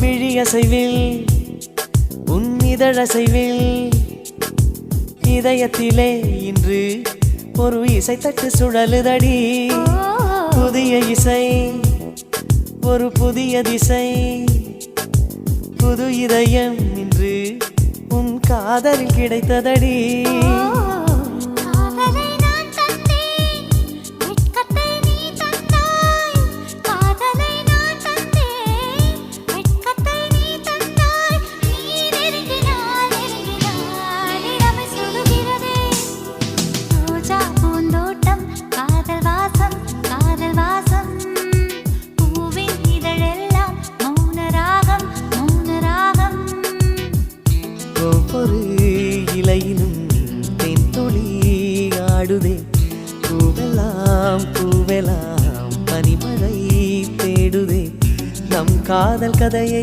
விழியசைவில் உன் இதழசைவில் இதயத்திலே இன்று ஒரு இசைத்தட்டு சுழலுதடி. புதிய இசை ஒரு புதிய திசை, புது இதயம் இன்று உன் காதலில் கிடைத்ததடி. ஒவ்வொரு இலையிலும் தென்துளி ஆடுதே. பூவெல்லாம் பூவெல்லாம் பனிமழை தேடுதே. நம் காதல் கதையை